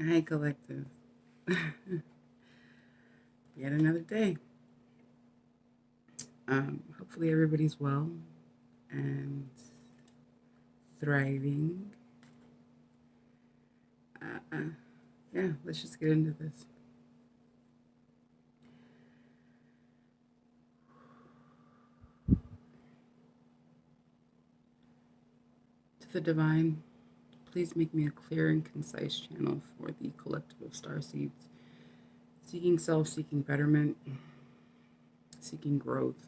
Hi, collective. Yet another day. Hopefully, everybody's well and thriving. Yeah, let's just get into this. To the divine, please make me a clear and concise channel for the collective of star seeds, seeking self, seeking betterment, seeking growth.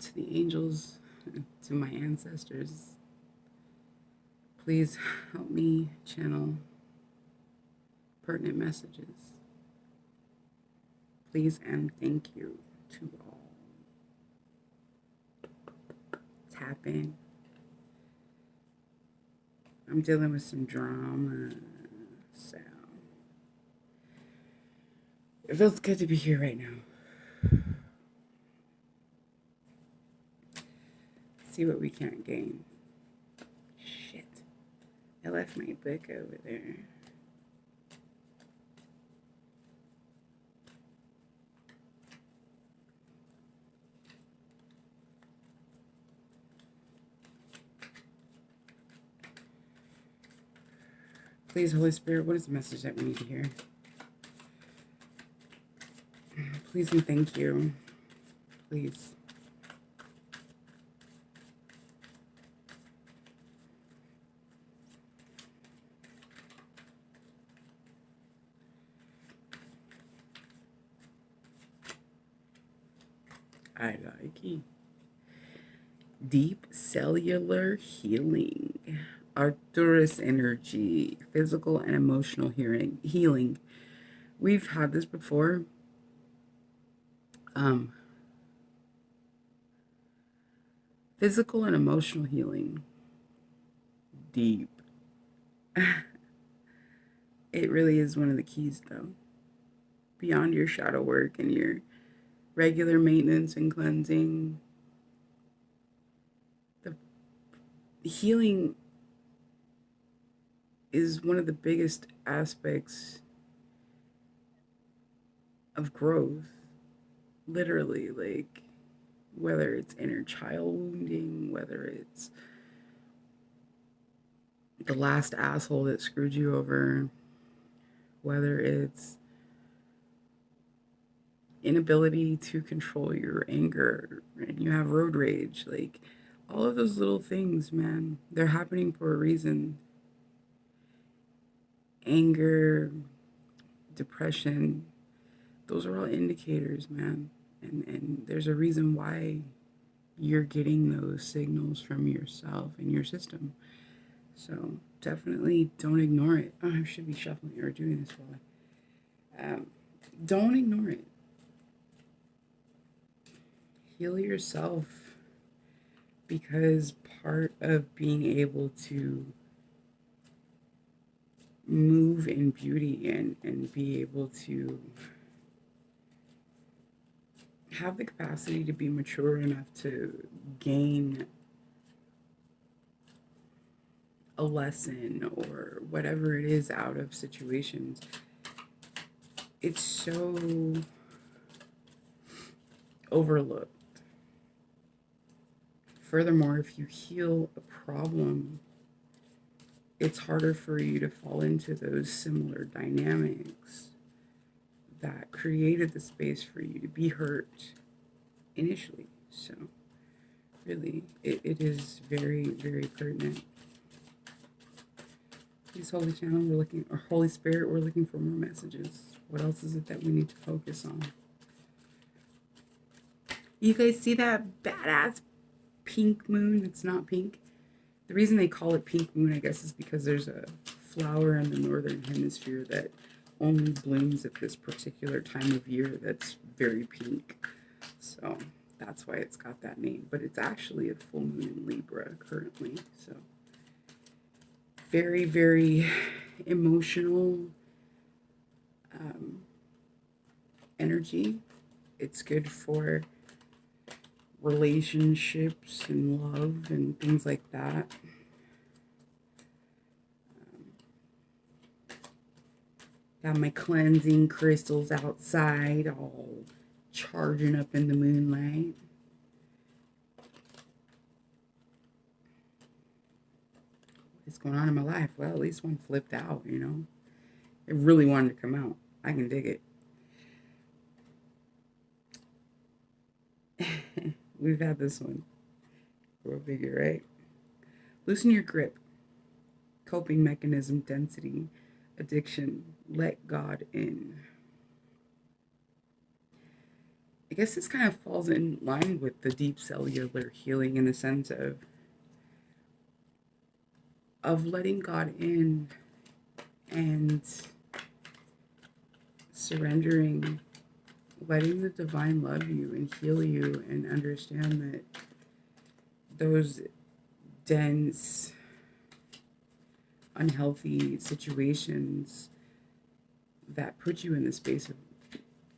To the angels, to my ancestors, please help me channel pertinent messages. Please and thank you to all. Tap in. I'm dealing with some drama, so it feels good to be here right now. See what we can't gain. Shit. I left my book over there. Please, Holy Spirit, what is the message that we need to hear? Please and thank you. Please. I like it. Deep cellular healing. Arcturus energy. Physical and emotional healing. We've had this before. Physical and emotional healing. Deep. It really is one of the keys, though. Beyond your shadow work and your regular maintenance and cleansing, the healing is one of the biggest aspects of growth. Literally, like, whether it's inner child wounding, whether it's the last asshole that screwed you over, whether it's inability to control your anger and you have road rage, like all of those little things, man, they're happening for a reason. Anger, depression, those are all indicators, man. And there's a reason why you're getting those signals from yourself and your system. So definitely don't ignore it. Oh, I should be shuffling or doing this while don't ignore it. Heal yourself, because part of being able to move in beauty and be able to have the capacity to be mature enough to gain a lesson or whatever it is out of situations, it's so overlooked. Furthermore, if you heal a problem, it's harder for you to fall into those similar dynamics that created the space for you to be hurt initially. So really, it is very, very pertinent. Please, Holy Channel, we're looking, or Holy Spirit, we're looking for more messages. What else is it that we need to focus on? You guys see that badass pink moon? It's not pink. The reason they call it pink moon, I guess, is because there's a flower in the northern hemisphere that only blooms at this particular time of year that's very pink. So that's why it's got that name. But it's actually a full moon in Libra currently. So very, very emotional energy. It's good for relationships and love and things like that. Got my cleansing crystals outside, all charging up in the moonlight. What's going on in my life? Well, at least one flipped out, you know. It really wanted to come out. I can dig it. We've had this one. Go figure, right? Loosen your grip. Coping mechanism density. Addiction. Let God in. I guess this kind of falls in line with the deep cellular healing in the sense of letting God in and surrendering, letting the divine love you and heal you and understand that those dense, unhealthy situations that put you in the space of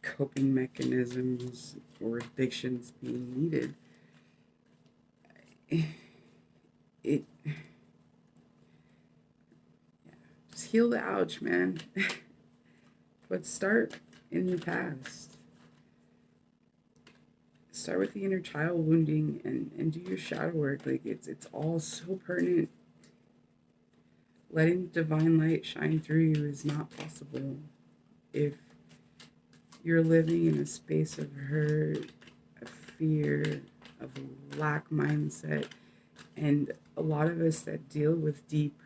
coping mechanisms or addictions being needed, it just heal the ouch, man. But start in the past. Start with the inner child wounding and do your shadow work. Like it's all so pertinent. Letting the divine light shine through you is not possible if you're living in a space of hurt, of fear, of lack mindset. And a lot of us that deal with deep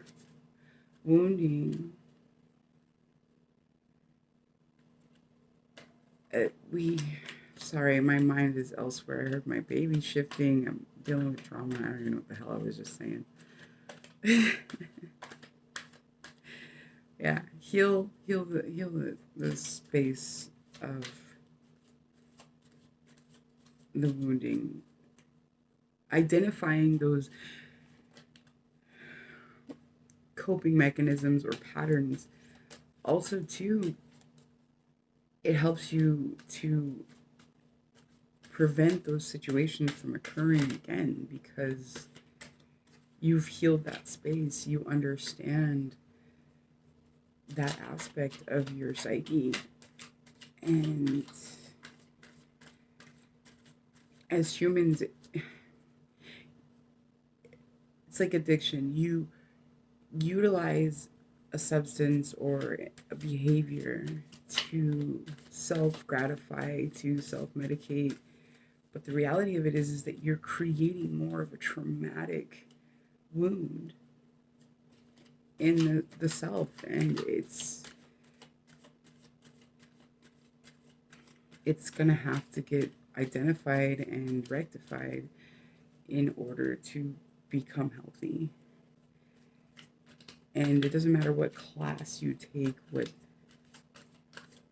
wounding, sorry, my mind is elsewhere. I heard my baby shifting. I'm dealing with trauma. I don't even know what the hell I was just saying. Yeah, heal the space of the wounding. Identifying those coping mechanisms or patterns. Also, too, it helps you to prevent those situations from occurring again because you've healed that space. You understand that aspect of your psyche. And as humans, it's like addiction. You utilize a substance or a behavior to self-gratify, to self-medicate. But the reality of it is that you're creating more of a traumatic wound in the self, and it's gonna have to get identified and rectified in order to become healthy. And it doesn't matter what class you take, what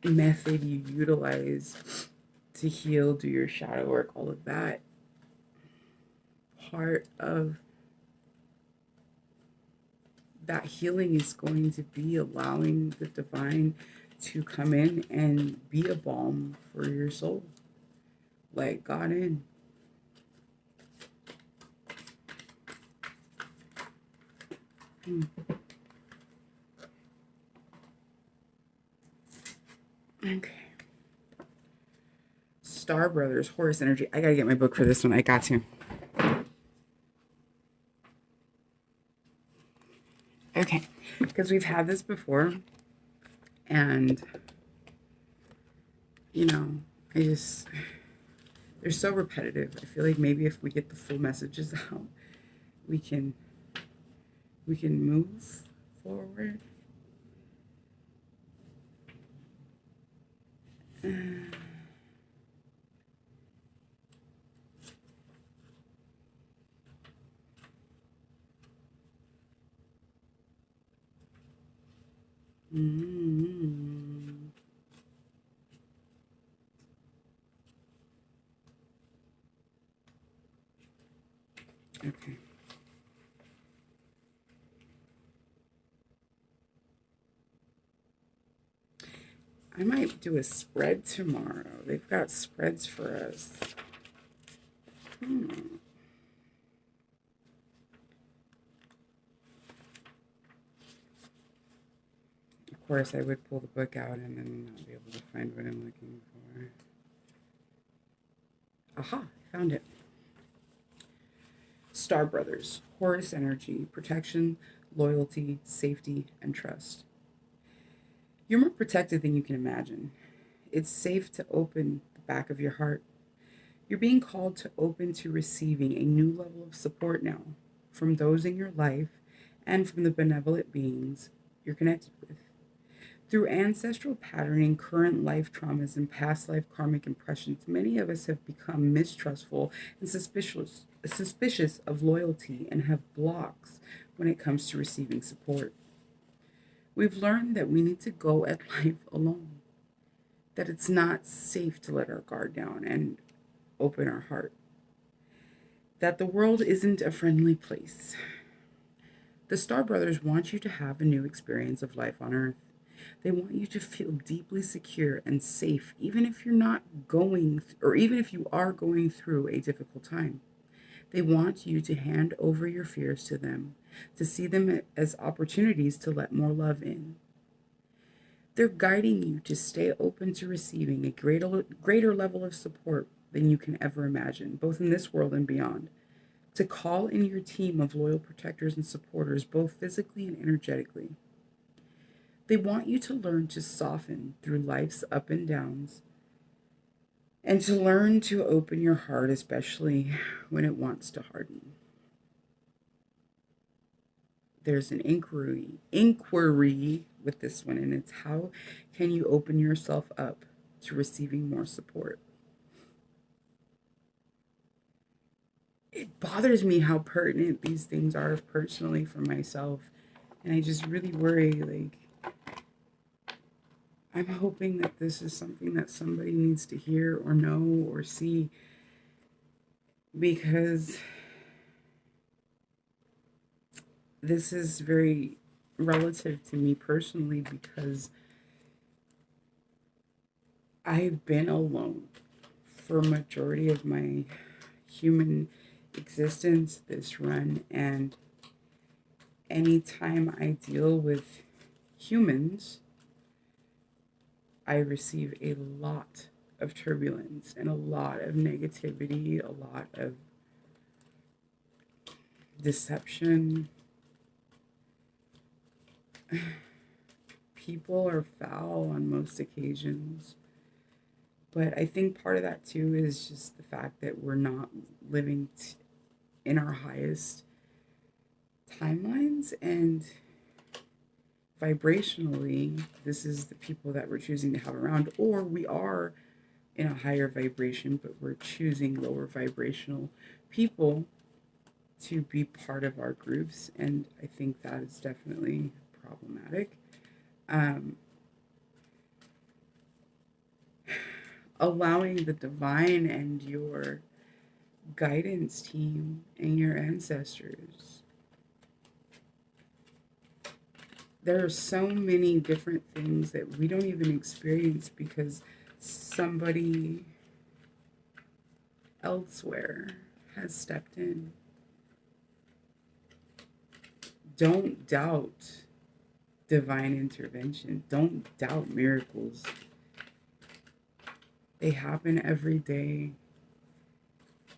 method you utilize to heal, do your shadow work, all of that. Part of that healing is going to be allowing the divine to come in and be a balm for your soul. Let God in. Okay. Star Brothers, Horus Energy. I gotta get my book for this one. I got to. Okay, because we've had this before, and you know, they're so repetitive. I feel like maybe if we get the full messages out, we can move forward. Okay. I might do a spread tomorrow. They've got spreads for us. Of course, I would pull the book out and then not be able to find what I'm looking for. Aha, I found it. Star Brothers, Horus energy, protection, loyalty, safety, and trust. You're more protected than you can imagine. It's safe to open the back of your heart. You're being called to open to receiving a new level of support now from those in your life and from the benevolent beings you're connected with. Through ancestral patterning, current life traumas, and past life karmic impressions, many of us have become mistrustful and suspicious of loyalty and have blocks when it comes to receiving support. We've learned that we need to go at life alone, that it's not safe to let our guard down and open our heart, that the world isn't a friendly place. The Star Brothers want you to have a new experience of life on Earth. They want you to feel deeply secure and safe, even if you're not going, or even if you are going through a difficult time. They want you to hand over your fears to them, to see them as opportunities to let more love in. They're guiding you to stay open to receiving a greater level of support than you can ever imagine, both in this world and beyond. To call in your team of loyal protectors and supporters, both physically and energetically. They want you to learn to soften through life's up and downs and to learn to open your heart, especially when it wants to harden. There's an inquiry with this one, and it's how can you open yourself up to receiving more support? It bothers me how pertinent these things are personally for myself, and I just really worry, like, I'm hoping that this is something that somebody needs to hear or know or see, because this is very relative to me personally, because I've been alone for a majority of my human existence, this run, and anytime I deal with humans, I receive a lot of turbulence and a lot of negativity, a lot of deception. People are foul on most occasions. But I think part of that too is just the fact that we're not living in our highest timelines, and vibrationally, this is the people that we're choosing to have around, or we are in a higher vibration, but we're choosing lower vibrational people to be part of our groups, and I think that is definitely problematic. Allowing the divine and your guidance team and your ancestors. There are so many different things that we don't even experience because somebody elsewhere has stepped in. Don't doubt divine intervention. Don't doubt miracles. They happen every day,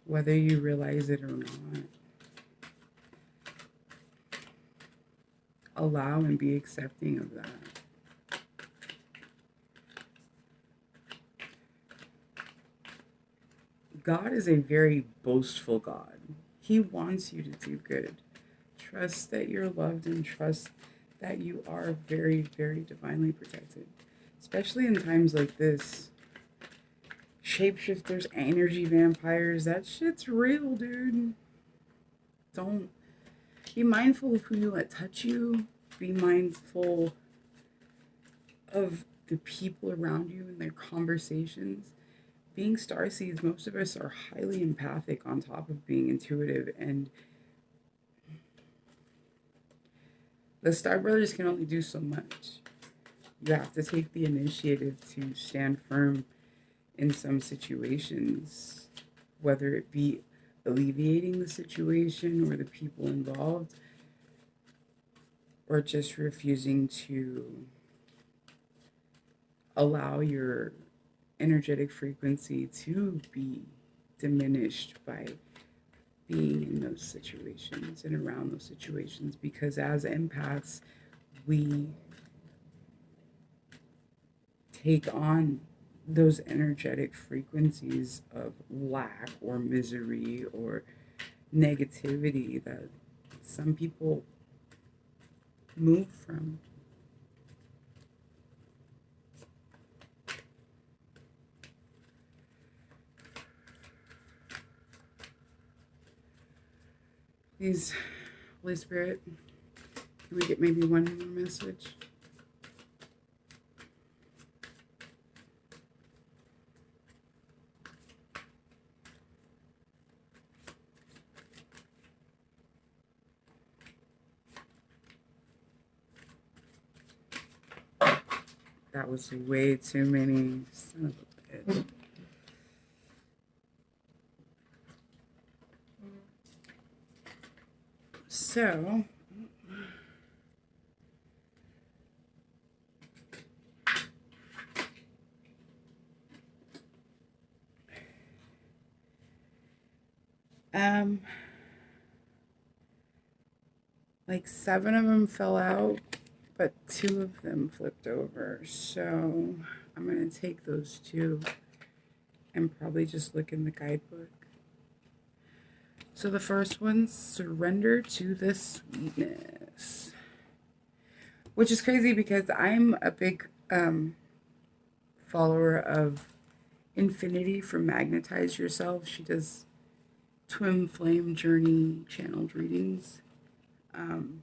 whether you realize it or not. Allow and be accepting of that. God is a very boastful God. He wants you to do good. Trust that you're loved and trust that you are very, very divinely protected. Especially in times like this. Shapeshifters, energy vampires, that shit's real, dude. Don't be mindful of who you let touch you. Be mindful of the people around you and their conversations. Being starseeds, most of us are highly empathic on top of being intuitive, and the Star Brothers can only do so much. You have to take the initiative to stand firm in some situations, whether it be alleviating the situation or the people involved, or just refusing to allow your energetic frequency to be diminished by being in those situations and around those situations, because as empaths, we take on those energetic frequencies of lack or misery or negativity that some people move from. Please, Holy Spirit, can we get maybe one more message? That was way too many. Son of a bitch. So, like 7 of them fell out, but 2 of them flipped over. So I'm going to take those 2 and probably just look in the guidebook. So the first one, surrender to the sweetness, which is crazy because I'm a big follower of Infinity from Magnetize Yourself. She does twin flame journey channeled readings. And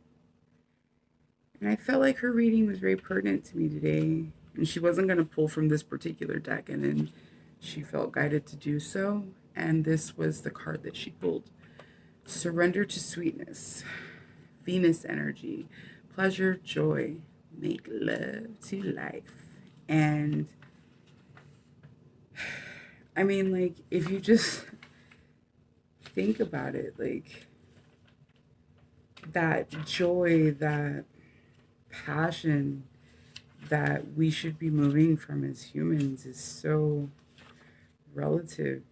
I felt like her reading was very pertinent to me today. And she wasn't going to pull from this particular deck, and then she felt guided to do so. And this was the card that she pulled. Surrender to sweetness. Venus energy. Pleasure, joy. Make love to life. And I mean, like, if you just think about it, like, that joy, that passion that we should be moving from as humans is so relative.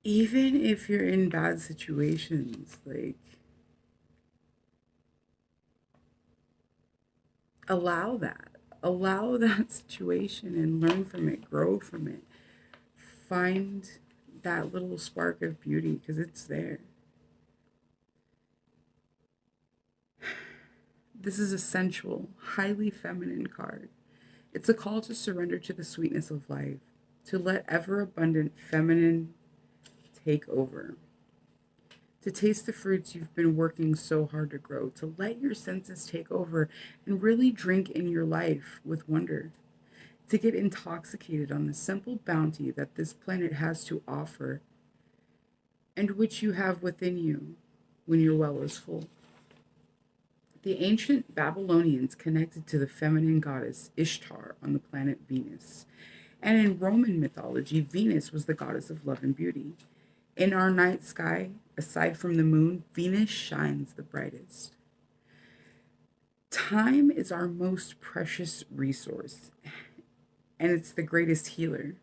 Even if you're in bad situations, like, allow that situation and learn from it, grow from it, find that little spark of beauty, because it's there. This is a sensual, highly feminine card. It's a call to surrender to the sweetness of life, to let ever abundant feminine take over, to taste the fruits you've been working so hard to grow, to let your senses take over and really drink in your life with wonder, to get intoxicated on the simple bounty that this planet has to offer and which you have within you when your well is full. The ancient Babylonians connected to the feminine goddess Ishtar on the planet Venus. And in Roman mythology, Venus was the goddess of love and beauty. In our night sky, aside from the moon, Venus shines the brightest. Time is our most precious resource, and it's the greatest healer.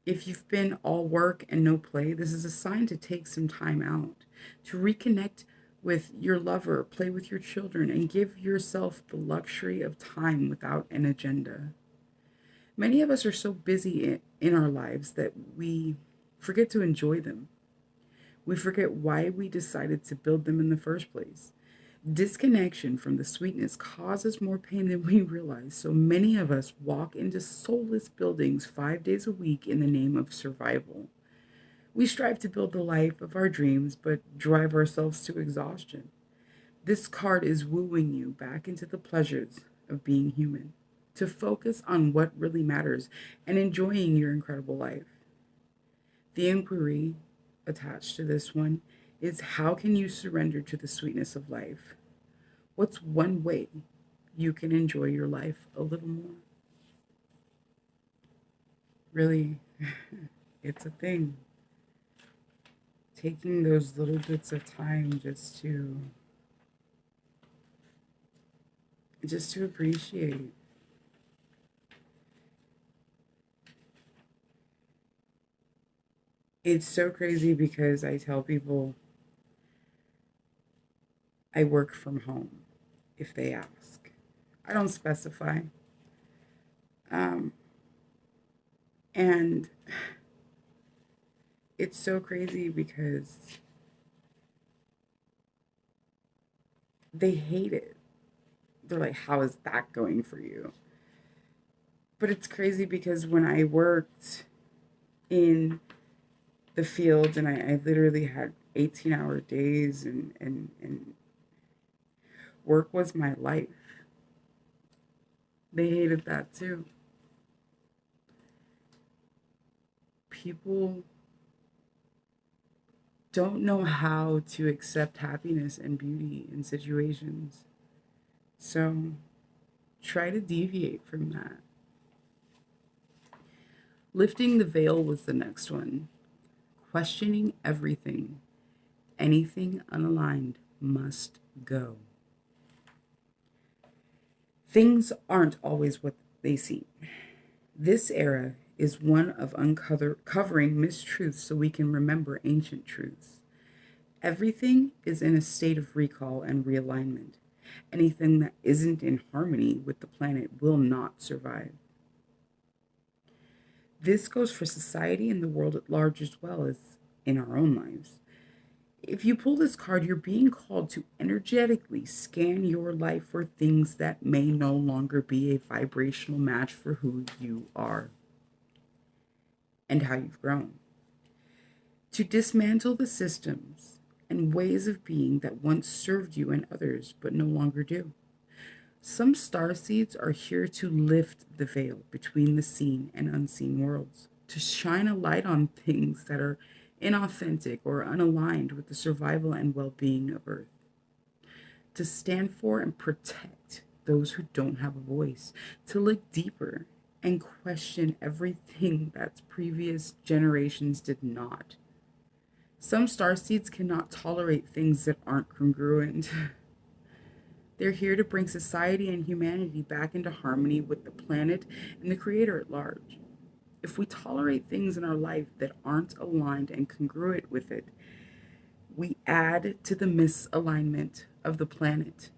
If you've been all work and no play, this is a sign to take some time out, to reconnect with your lover, play with your children, and give yourself the luxury of time without an agenda. Many of us are so busy in our lives that we forget to enjoy them. We forget why we decided to build them in the first place. Disconnection from the sweetness causes more pain than we realize, so many of us walk into soulless buildings 5 days a week in the name of survival. We strive to build the life of our dreams, but drive ourselves to exhaustion. This card is wooing you back into the pleasures of being human, to focus on what really matters and enjoying your incredible life. The inquiry attached to this one is, how can you surrender to the sweetness of life? What's one way you can enjoy your life a little more? Really, it's a thing. Taking those little bits of time just to just to appreciate. It's so crazy because I tell people I work from home if they ask. I don't specify. Um, and it's so crazy because they hate it. They're like, how is that going for you? But it's crazy because when I worked in the fields and I literally had 18-hour days and work was my life, they hated that too. People don't know how to accept happiness and beauty in situations. So try to deviate from that. Lifting the veil was the next one. Questioning everything. Anything unaligned must go. Things aren't always what they seem. This era is one of uncovering mistruths so we can remember ancient truths. Everything is in a state of recall and realignment. Anything that isn't in harmony with the planet will not survive. This goes for society and the world at large as well as in our own lives. If you pull this card, you're being called to energetically scan your life for things that may no longer be a vibrational match for who you are and how you've grown. To dismantle the systems and ways of being that once served you and others but no longer do. Some star seeds are here to lift the veil between the seen and unseen worlds, to shine a light on things that are inauthentic or unaligned with the survival and well-being of Earth, to stand for and protect those who don't have a voice, to look deeper and question everything that previous generations did not. Some starseeds cannot tolerate things that aren't congruent. They're here to bring society and humanity back into harmony with the planet and the Creator at large. If we tolerate things in our life that aren't aligned and congruent with it, we add to the misalignment of the planet